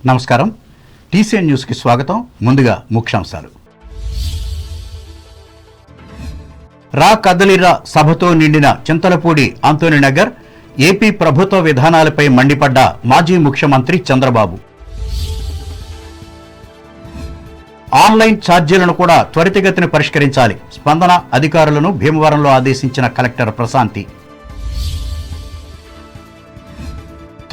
నమస్కారం. TCN news కి స్వాగతం. ముందుగా ముఖ్యాంశాలు. రా కదలిరా సభతో నిండిన చింతలపూడి ఆంతోనీ నగర్. ఏపీ ప్రభుత్వ విధానాలపై మండిపడ్డ మాజీ ముఖ్యమంత్రి చంద్రబాబు. ఆన్లైన్ ఛార్జీలను కూడా త్వరితగతిన పరిష్కరించాలి. స్పందన అధికారులను భీమవరంలో ఆదేశించిన కలెక్టర్ ప్రశాంతి.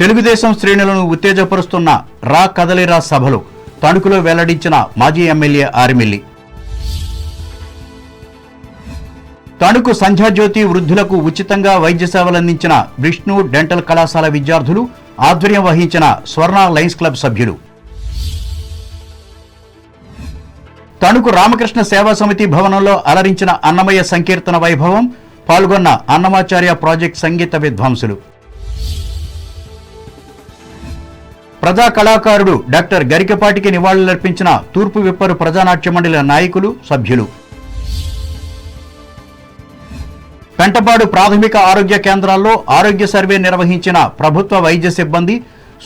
తెలుగుదేశం శ్రేణులను ఉత్తేజపరుస్తున్న రా కదలిరా సభలు. తణుకులో వెల్లడించిన మాజీ ఎమ్మెల్యే ఆరిమిల్లి. తణుకు సంధ్యాజ్యోతి వృద్ధులకు ఉచితంగా వైద్య సేవలందించిన విష్ణు డెంటల్ కళాశాల విద్యార్థులు. ఆధ్వర్యం వహించిన స్వర్ణ లయన్స్ క్లబ్ సభ్యులు. తణుకు రామకృష్ణ సేవా సమితి భవనంలో అలరించిన అన్నమయ్య సంకీర్తన వైభవం. పాల్గొన్న అన్నమాచార్య ప్రాజెక్ట్ సంగీత విద్వాంసులు. ప్రజా కళాకారుడు డాక్టర్ గరికపాటికి నివాళులర్పించిన తూర్పు విప్పరు ప్రజానాట్య మండలి నాయకులు, సభ్యులు. పెంటపాడు ప్రాథమిక ఆరోగ్య కేంద్రాల్లో ఆరోగ్య సర్వే నిర్వహించిన ప్రభుత్వ వైద్య సిబ్బంది.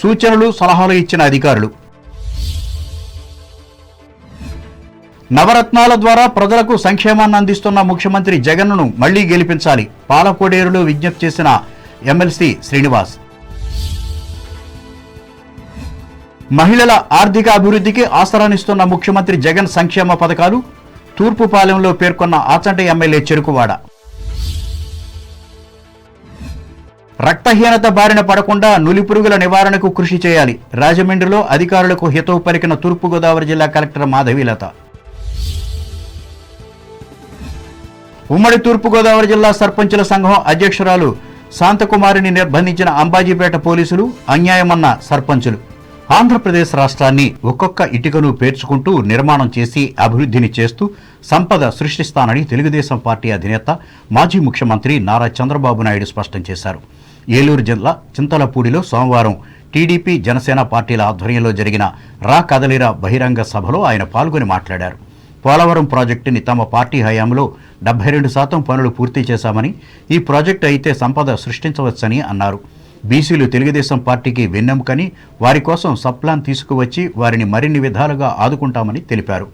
సూచనలు, సలహాలు ఇచ్చిన అధికారులు. నవరత్నాల ద్వారా ప్రజలకు సంక్షేమాన్ని అందిస్తున్న ముఖ్యమంత్రి జగన్ను మళ్లీ గెలిపించాలి. పాలకోడేరులో విజ్ఞప్తి చేసిన ఎమ్మెల్సీ శ్రీనివాస్. మహిళల ఆర్థిక అభివృద్ధికి ఆసరానిస్తున్న ముఖ్యమంత్రి జగన్ సంక్షేమ పథకాలు. తూర్పుపాలెంలో పేర్కొన్న ఆచంట ఎమ్మెల్యే చెరుకువాడ. రక్తహీనత బారిన పడకుండా నులిపురుగుల నివారణకు కృషి చేయాలి. రాజమండ్రిలో అధికారులకు హితవు పలికిన తూర్పుగోదావరి జిల్లా కలెక్టర్ మాధవీలత. ఉమ్మడి తూర్పుగోదావరి జిల్లా సర్పంచుల సంఘం అధ్యక్షురాలు శాంతకుమారిని నిర్బంధించిన అంబాజీపేట పోలీసులు. అన్యాయమన్న సర్పంచులు. ఆంధ్రప్రదేశ్ రాష్ట్రాన్ని ఒక్కొక్క ఇటుకను పేర్చుకుంటూ నిర్మాణం చేసి అభివృద్ధిని చేస్తూ సంపద సృష్టిస్తానని తెలుగుదేశం పార్టీ అధినేత మాజీ ముఖ్యమంత్రి నారా చంద్రబాబు నాయుడు స్పష్టం చేశారు. ఏలూరు జిల్లా చింతలపూడిలో సోమవారం టీడీపీ, జనసేన పార్టీల ఆధ్వర్యంలో జరిగిన రా కదలిరా బహిరంగ సభలో ఆయన పాల్గొని మాట్లాడారు. పోలవరం ప్రాజెక్టుని తమ పార్టీ హయాంలో 72% పనులు పూర్తి చేశామని, ఈ ప్రాజెక్టు అయితే సంపద సృష్టించవచ్చని అన్నారు. బీసీలు తెలుగుదేశం పార్టీకి వెన్నెముకని, వారి కోసం సప్లాన్ తీసుకువచ్చి వారిని మరిన్ని విధాలుగా ఆదుకుంటామని తెలిపారు.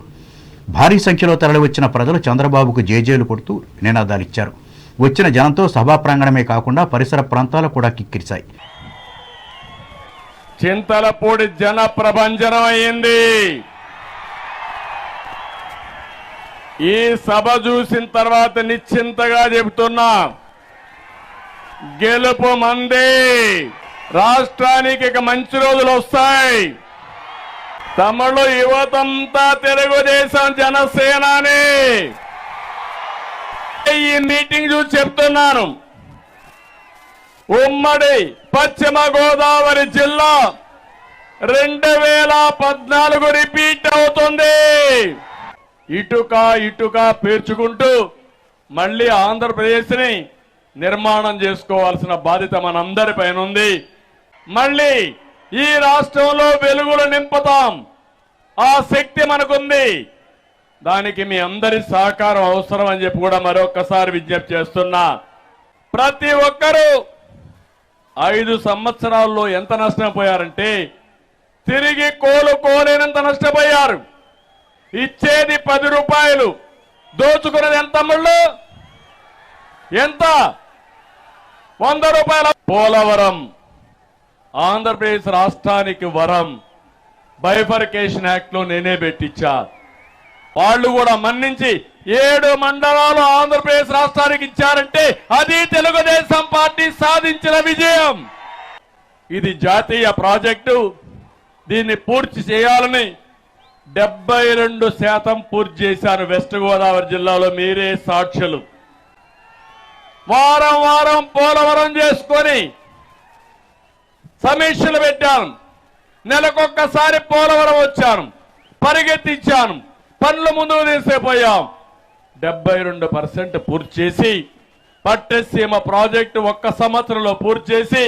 భారీ సంఖ్యలో తరలివచ్చిన ప్రజలు చంద్రబాబుకు జేజేలు కొడుతూ నినాదాలిచ్చారు. వచ్చిన జనంతో సభా ప్రాంగణమే కాకుండా పరిసర ప్రాంతాలు కూడా కిక్కిరిశాయి. చింతలపూడి జన ప్రభంజనం అయింది. ఈ సభ చూసిన తర్వాత నిశ్చింతగా చెబుతున్నా, గెలుపు మంది. రాష్ట్రానికి ఇక మంచి రోజులు వస్తాయి. తమిళ యువతంతా తెలుగుదేశం జనసేనాని. ఈ మీటింగ్ చూసి చెప్తున్నాను, ఉమ్మడి పశ్చిమ గోదావరి జిల్లా 2014 రిపీట్ అవుతుంది. ఇటుక పేర్చుకుంటూ మళ్ళీ ఆంధ్రప్రదేశ్ ని నిర్మాణం చేసుకోవాల్సిన బాధ్యత మనందరిపైన ఉంది. మళ్ళీ ఈ రాష్ట్రంలో వెలుగులు నింపుతాం. ఆ శక్తి మనకుంది. దానికి మీ అందరి సహకారం అవసరం అని చెప్పి కూడా మరొకసారి విజ్ఞప్తి చేస్తున్నా. ప్రతి ఒక్కరూ 5 సంవత్సరాల్లో ఎంత నష్టపోయారంటే తిరిగి కోలుకోలేనంత నష్టపోయారు. ఇచ్చేది 10 రూపాయలు, దోచుకునేది ఎంత తమ్ముళ్ళు? ఎంత? 100 రూపాయల. పోలవరం ఆంధ్రప్రదేశ్ రాష్ట్రానికి వరం. బైఫర్కేషన్ యాక్ట్ లో నేనే పెట్టించా. వాళ్ళు కూడా మన్నించి 7 మండలాలు ఆంధ్రప్రదేశ్ రాష్ట్రానికి ఇచ్చారంటే అది తెలుగుదేశం పార్టీ సాధించిన విజయం. ఇది జాతీయ ప్రాజెక్టు. దీన్ని పూర్తి చేయాలని 72% పూర్తి చేశారు. వెస్ట్ గోదావరి జిల్లాలో మీరే సాక్షులు. వారం వారం పోలవరం చేసుకొని సమీక్షలు పెట్టాను. నెలకొక్కసారి పోలవరం వచ్చాను, పరిగెత్తించాను, పనులు ముందుకు తీసేపోయాం. 72% పూర్తి చేసి పట్టసీమ ప్రాజెక్టు 1 సంవత్సరంలో పూర్తి చేసి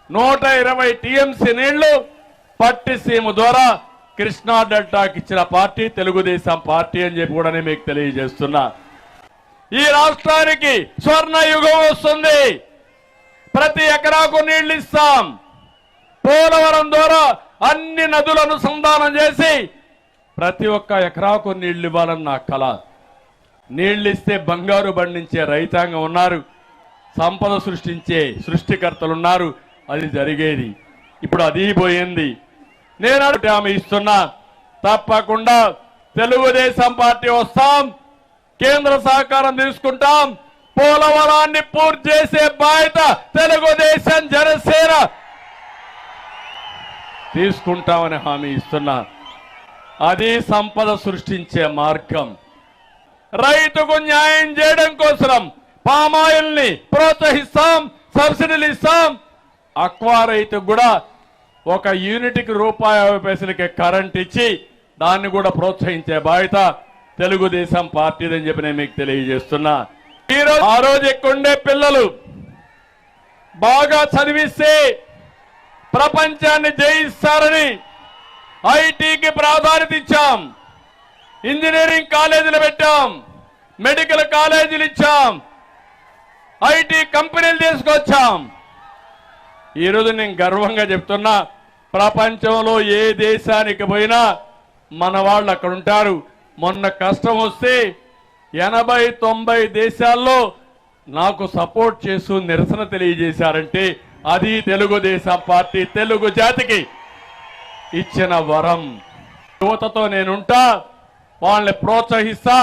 120 టీఎంసీ నీళ్లు పట్టిసీమ ద్వారా కృష్ణా డెల్టాకి ఇచ్చిన పార్టీ తెలుగుదేశం పార్టీ అని చెప్పి కూడా నేను మీకు తెలియజేస్తున్నా. ఈ రాష్ట్రానికి స్వర్ణ యుగం వస్తుంది. ప్రతి ఎకరాకు నీళ్లు ఇస్తాం. పోలవరం ద్వారా అన్ని నదులను అనుసంధానం చేసి ప్రతి ఒక్క ఎకరాకు నీళ్లు ఇవ్వాలని నా కళ. నీళ్లు ఇస్తే బంగారు పండించే రైతాంగం ఉన్నారు, సంపద సృష్టించే సృష్టికర్తలు ఉన్నారు. అది జరిగేది. ఇప్పుడు అది పోయింది. నేను హామీ ఇస్తున్నా, తప్పకుండా తెలుగుదేశం పార్టీ వస్తాం, కేంద్ర సహకారం తీసుకుంటాం, పోలవరాన్ని పూర్తి చేసే బాధ్యత తెలుగుదేశం జనసేన తీసుకుంటామని హామీ ఇస్తున్నా. అది సంపద సృష్టించే మార్గం. రైతుకు న్యాయం చేయడం కోసం పామాయిల్ ని ప్రోత్సహిస్తాం, సబ్సిడీలు ఇస్తాం. అక్వా రైతుకు కూడా ఒక యూనిట్కి ₹50 కరెంట్ ఇచ్చి దాన్ని కూడా ప్రోత్సహించే బాధ్యత తెలుగుదేశం పార్టీదని చెప్పి నేను మీకు తెలియజేస్తున్నా. ఈరోజు ఆ రోజు ఎక్కుండే పిల్లలు బాగా చదివిస్తే ప్రపంచాన్ని జయిస్తారని ఐటీకి ప్రాధాన్యత ఇచ్చాం, ఇంజనీరింగ్ కాలేజీలు పెట్టాం, మెడికల్ కాలేజీలు ఇచ్చాం, ఐటీ కంపెనీలు తీసుకొచ్చాం. ఈరోజు నేను గర్వంగా చెప్తున్నా, ప్రపంచంలో ఏ దేశానికి పోయినా మన వాళ్ళు అక్కడ ఉంటారు. మొన్న కష్టం వస్తే 80-90 దేశాల్లో నాకు సపోర్ట్ చేస్తూ నిరసన తెలియజేశారంటే అది తెలుగుదేశం పార్టీ తెలుగు జాతికి ఇచ్చిన వరం. యువతతో నేనుంటా, వాళ్ళని ప్రోత్సహిస్తా.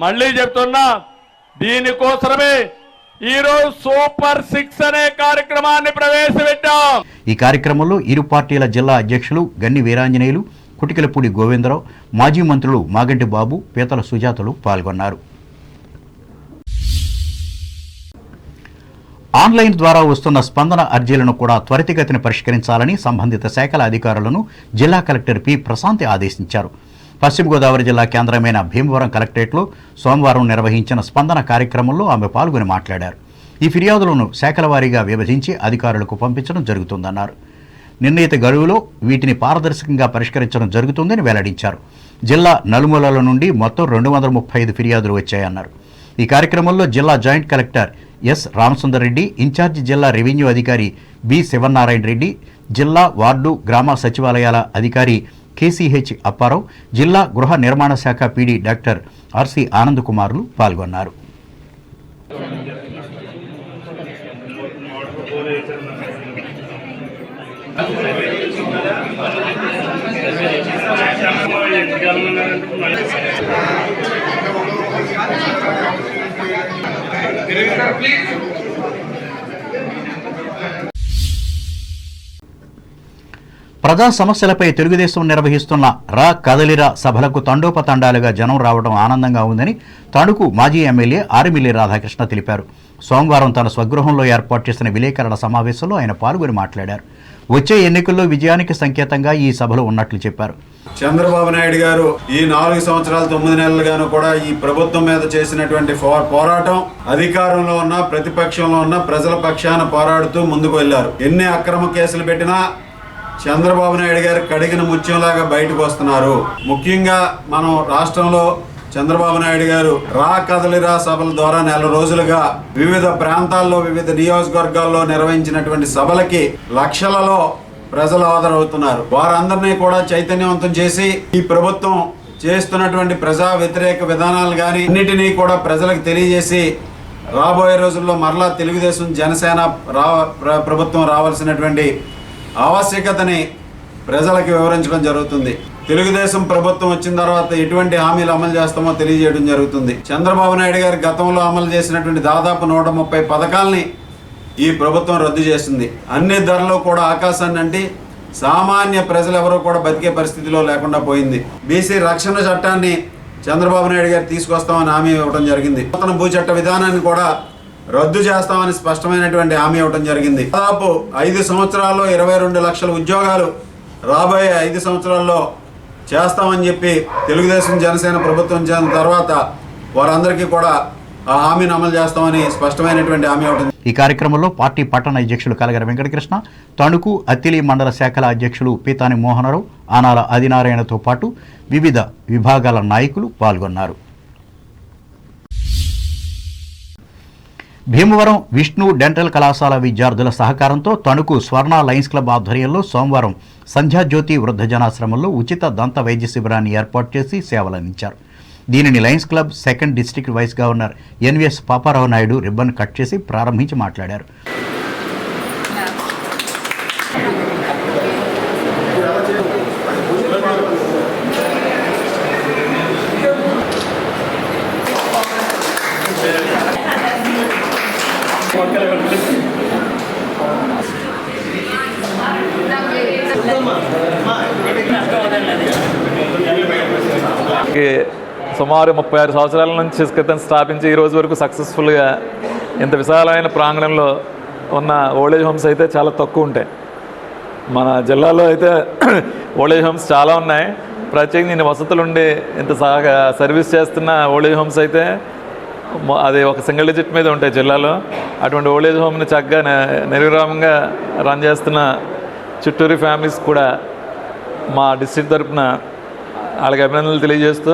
మళ్ళీ చెప్తున్నా, దీనికోసమే ఈరోజు సూపర్ 6 అనే కార్యక్రమాన్ని ప్రవేశపెట్టాం. ఈ కార్యక్రమంలో ఇరు పార్టీల జిల్లా అధ్యక్షులు గన్ని వీరాంజనేయులు, కుటికలపూడి గోవిందరావు, మాజీ మంత్రులు మాగంటి బాబు, పీతల సుజాతలు పాల్గొన్నారు. ఆన్లైన్ ద్వారా వస్తున్న స్పందన అర్జీలను కూడా త్వరితగతిన పరిష్కరించాలని సంబంధిత శాఖల అధికారులను జిల్లా కలెక్టర్ పి ప్రశాంతి ఆదేశించారు. పశ్చిమ గోదావరి జిల్లా కేంద్రమైన భీమవరం కలెక్టరేట్లో సోమవారం నిర్వహించిన స్పందన కార్యక్రమంలో ఆమె పాల్గొని మాట్లాడారు. ఈ ఫిర్యాదులను శాఖల వారీగా విభజించి అధికారులకు పంపించడం జరుగుతుందన్నారు. నిర్ణీత గడువులో వీటిని పారదర్శకంగా పరిష్కరించడం జరుగుతుందని వెల్లడించారు. జిల్లా నలుమూలల నుండి మొత్తం 235 ఫిర్యాదులు వచ్చాయన్నారు. ఈ కార్యక్రమంలో జిల్లా joint collector S Ramasundar Reddy, in charge జిల్లా రెవెన్యూ అధికారి బి శివనారాయణ రెడ్డి, జిల్లా వార్డు గ్రామ సచివాలయాల అధికారి కేసీహెచ్ అప్పారావు, జిల్లా గృహ నిర్మాణ శాఖ పీడీ డాక్టర్ ఆర్సి ఆనంద్ కుమార్లు పాల్గొన్నారు. ప్రజా సమస్యలపై తెలుగుదేశం నిర్వహిస్తున్న రా కదలిరా సభలకు తండోపతండాలుగా జనం రావడం ఆనందంగా ఉందని తణుకు మాజీ ఎమ్మెల్యే ఆర్మిల్లి రాధాకృష్ణ తెలిపారు. సోమవారం తన స్వగృహంలో ఏర్పాటు చేసిన విలేకరుల సమావేశంలో ఆయన పాల్గొని మాట్లాడారు. వచ్చే ఎన్నికల్లో విజయానికి సంకేతంగా ఈ సభలు ఉన్నట్లు చెప్పారు. చంద్రబాబు నాయుడు గారు ఈ 4 సంవత్సరాలు 9 నెలలుగాను కూడా ఈ ప్రభుత్వం మీద చేసినటువంటి పోరాటం, అధికారంలో ఉన్న ప్రతిపక్షంలో ఉన్న ప్రజల పక్షాన పోరాడుతూ ముందుకు వెళ్లారు. ఎన్ని అక్రమ కేసులు పెట్టినా చంద్రబాబు నాయుడు గారు కడిగిన ముత్యంలాగా బయటకు వస్తున్నారు. ముఖ్యంగా మనం రాష్ట్రంలో చంద్రబాబు నాయుడు గారు రా కదలిరా సభల ద్వారా నెల రోజులుగా వివిధ ప్రాంతాల్లో వివిధ నియోజకవర్గాల్లో నిర్వహించినటువంటి సభలకి లక్షలలో ప్రజలు హాజరవుతున్నారు. వారందరినీ కూడా చైతన్యవంతం చేసి ఈ ప్రభుత్వం చేస్తున్నటువంటి ప్రజా వ్యతిరేక విధానాలు కానీ అన్నిటినీ కూడా ప్రజలకు తెలియజేసి రాబోయే రోజుల్లో మరలా తెలుగుదేశం జనసేన ప్రభుత్వం రావాల్సినటువంటి ఆవశ్యకతని ప్రజలకు వివరించడం జరుగుతుంది. తెలుగుదేశం ప్రభుత్వం వచ్చిన తర్వాత ఎటువంటి హామీలు అమలు చేస్తామో తెలియజేయడం జరుగుతుంది. చంద్రబాబు నాయుడు గారు గతంలో అమలు చేసినటువంటి దాదాపు 130 పథకాలని ఈ ప్రభుత్వం రద్దు చేసింది. అన్ని ధరలు కూడా ఆకాశాన్ని అంటి సామాన్య ప్రజలు ఎవరూ కూడా బతికే పరిస్థితిలో లేకుండా పోయింది. బీసీ రక్షణ చట్టాన్ని చంద్రబాబు నాయుడు గారు తీసుకొస్తామని హామీ ఇవ్వడం జరిగింది. నూతన భూ చట్ట విధానాన్ని కూడా రద్దు చేస్తామని స్పష్టమైనటువంటి హామీ ఇవ్వడం జరిగింది. దాదాపు 5 సంవత్సరాల్లో 22 లక్షల ఉద్యోగాలు రాబోయే 5 సంవత్సరాల్లో చేస్తామని చెప్పి తెలుగుదేశం జనసేన ప్రభుత్వం చేసిన తర్వాత వారందరికీ కూడా ఆ హామీని అమలు చేస్తామని స్పష్టమైనటువంటి హామీ ఉంటుంది. ఈ కార్యక్రమంలో పార్టీ పట్టణ అధ్యక్షులు కలగర వెంకటకృష్ణ, తణుకు అత్తిలి మండల శాఖల అధ్యక్షులు పీతాని మోహనరావు, ఆనాల ఆదినారాయణతో పాటు వివిధ విభాగాల నాయకులు పాల్గొన్నారు. భీమవరం విష్ణు డెంటల్ కళాశాల విద్యార్థుల సహకారంతో తణుకు స్వర్ణ లయన్స్ క్లబ్ ఆధ్వర్యంలో సోమవారం సంధ్యాజ్యోతి వృద్ధ జనాశ్రమంలో ఉచిత దంత వైద్య శిబిరాన్ని ఏర్పాటు చేసి సేవలందించారు. దీనిని lions club 2nd district vice governor NVS Paparao Naidu ribbon cut చేసి ప్రారంభించి మాట్లాడారు. సుమారు 36 సంవత్సరాల నుంచి క్రితం స్థాపించి ఈ రోజు వరకు సక్సెస్ఫుల్గా ఇంత విశాలమైన ప్రాంగణంలో ఉన్న ఓల్డేజ్ హోమ్స్ అయితే చాలా తక్కువ ఉంటాయి. మన జిల్లాలో అయితే ఓల్డేజ్ హోమ్స్ చాలా ఉన్నాయి. ప్రత్యేకంగా ఇన్ని వసతులు ఉండి ఇంత సర్వీస్ చేస్తున్న ఓల్డేజ్ హోమ్స్ అయితే అది ఒక సింగిల్ డిజిట్ మీద ఉంటాయి జిల్లాలో. అటువంటి ఓల్డేజ్ హోమ్ని చక్కగా నిర్విరామంగా రన్ చేస్తున్న చిట్టూరి ఫ్యామిలీస్ కూడా మా డిస్ట్రిక్ట్ తరఫున వాళ్ళకి అభినందనలు తెలియజేస్తూ,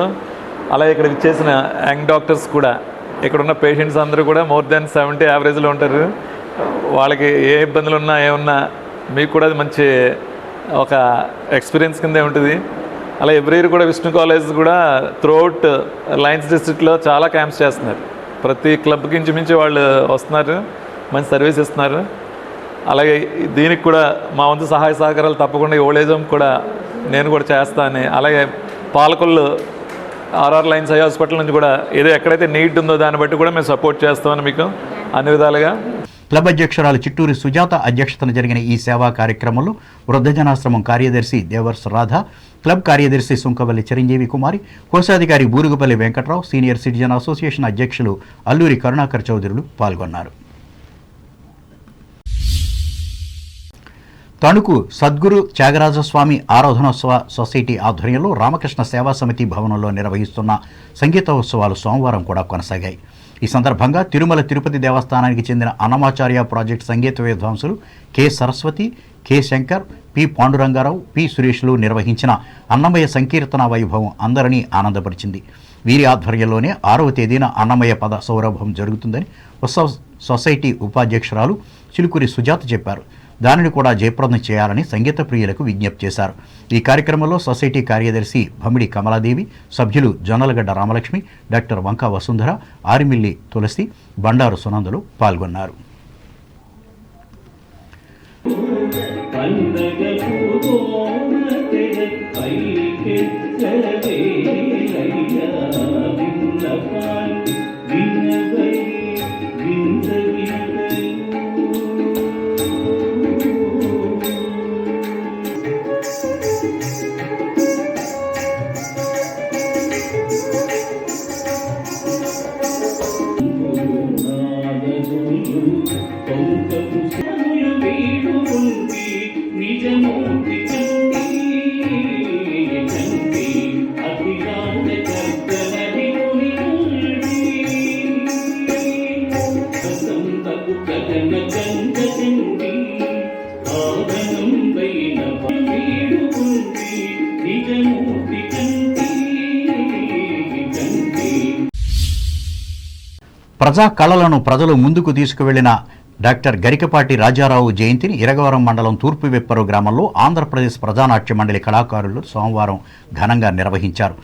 అలాగే ఇక్కడ ఇచ్చేసిన యంగ్ డాక్టర్స్ కూడా, ఇక్కడున్న పేషెంట్స్ అందరూ కూడా మోర్ దెన్ 70 యావరేజ్లో ఉంటారు. వాళ్ళకి ఏ ఇబ్బందులు ఉన్నా ఏమున్నా మీకు కూడా అది మంచి ఒక ఎక్స్పీరియన్స్ కిందే ఉంటుంది. అలా ఎవ్రీ ఇయర్ కూడా విష్ణు కాలేజ్ కూడా త్రూఅవుట్ లయన్స్ డిస్ట్రిక్ట్లో చాలా క్యాంప్స్ చేస్తున్నారు. ప్రతి క్లబ్కి ఇంచుమించి వాళ్ళు వస్తున్నారు, మంచి సర్వీస్ ఇస్తున్నారు. అలాగే దీనికి కూడా మా వంతు సహాయ సహకారాలు తప్పకుండా ఓల్డేజ్ హోమ్ కూడా నేను కూడా చేస్తాను. అలాగే Palakollu RR lions eye hospital నుంచి కూడా ఏదో ఎక్కడైతే నీడ్ ఉందో దాన్ని బట్టి కూడా మేము సపోర్ట్ చేస్తామని మీకు అన్ని విధాలుగా. క్లబ్ అధ్యక్షురాలు చిట్టూరి సుజాత అధ్యక్షతన జరిగిన ఈ సేవా కార్యక్రమంలో వృద్ధ జనాశ్రమం కార్యదర్శి దేవర్స్ రాధ, క్లబ్ కార్యదర్శి సుంకవల్లి చిరంజీవి కుమారి, కోశాధికారి Burugupalli Venkatrao, senior citizen association అధ్యక్షులు అల్లూరి కరుణాకర్ చౌదరులు పాల్గొన్నారు. తణుకు సద్గురు త్యాగరాజస్వామి ఆరాధనోత్సవ సొసైటీ ఆధ్వర్యంలో రామకృష్ణ సేవా సమితి భవనంలో నిర్వహిస్తున్న సంగీతోత్సవాలు సోమవారం కూడా కొనసాగాయి. ఈ సందర్భంగా తిరుమల తిరుపతి దేవస్థానానికి చెందిన అన్నమాచార్య ప్రాజెక్టు సంగీత విద్వాంసులు K Saraswati, K Shankar, P Pandurangarao, P సురేష్లు నిర్వహించిన అన్నమయ్య సంకీర్తన వైభవం అందరినీ ఆనందపరిచింది. వీరి ఆధ్వర్యంలోనే 6వ తేదీన అన్నమయ్య పద సౌరభం జరుగుతుందని ఉత్సవ సొసైటీ ఉపాధ్యక్షురాలు చిలుకూరి సుజాత చెప్పారు. దానిని కూడా జయప్రదం చేయాలని సంగీత ప్రియులకు విజ్ఞప్తి చేశారు. ఈ కార్యక్రమంలో సొసైటీ కార్యదర్శి భమిడి కమలాదేవి, సభ్యులు జొన్నలగడ్డ రామలక్ష్మి, డాక్టర్ వంకా వసుంధర, ఆరిమిల్లి తులసి, బండారు సునందలు పాల్గొన్నారు. ప్రజా కళలను ప్రజలు ముందుకు తీసుకువెళ్లిన డాక్టర్ గరికపాటి రాజారావు జయంతిని ఇరగవరం మండలం తూర్పు వెప్పరు గ్రామంలో ఆంధ్రప్రదేశ్ ప్రజానాట్య మండలి కళాకారులు సోమవారం ఘనంగా నిర్వహించారు.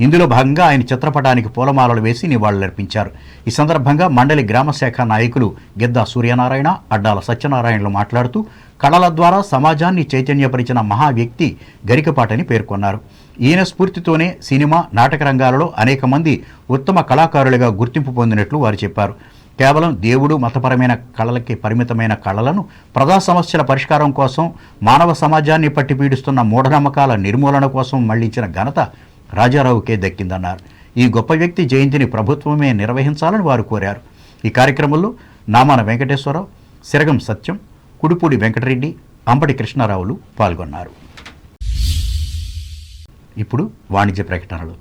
ఇందులో భాగంగా ఆయన చిత్రపటానికి పూలమాలలు వేసి నివాళులర్పించారు. ఈ సందర్భంగా మండలి గ్రామశాఖ నాయకులు గిద్దా సూర్యనారాయణ, అడ్డాల సత్యనారాయణలు మాట్లాడుతూ కళల ద్వారా సమాజాన్ని చైతన్యపరిచిన మహా వ్యక్తి గరికపాటని పేర్కొన్నారు. ఈయన స్ఫూర్తితోనే సినిమా, నాటక రంగాలలో అనేక మంది ఉత్తమ కళాకారులుగా గుర్తింపు పొందినట్లు వారు చెప్పారు. కేవలం దేవుడు, మతపరమైన కళలకి పరిమితమైన కళలను ప్రజా సమస్యల పరిష్కారం కోసం, మానవ సమాజాన్ని పట్టి పీడిస్తున్న మూఢనమ్మకాల నిర్మూలన కోసం మళ్లించిన ఘనత రాజారావుకే దక్కిందన్నారు. ఈ గొప్ప వ్యక్తి జయంతిని ప్రభుత్వమే నిర్వహించాలని వారు కోరారు. ఈ కార్యక్రమంలో నామాన వెంకటేశ్వరరావు, సిరగం సత్యం, కుడుపూడి వెంకటరెడ్డి, అంబటి కృష్ణారావులు పాల్గొన్నారు. ఇప్పుడు వాణిజ్య ప్రకటనలు.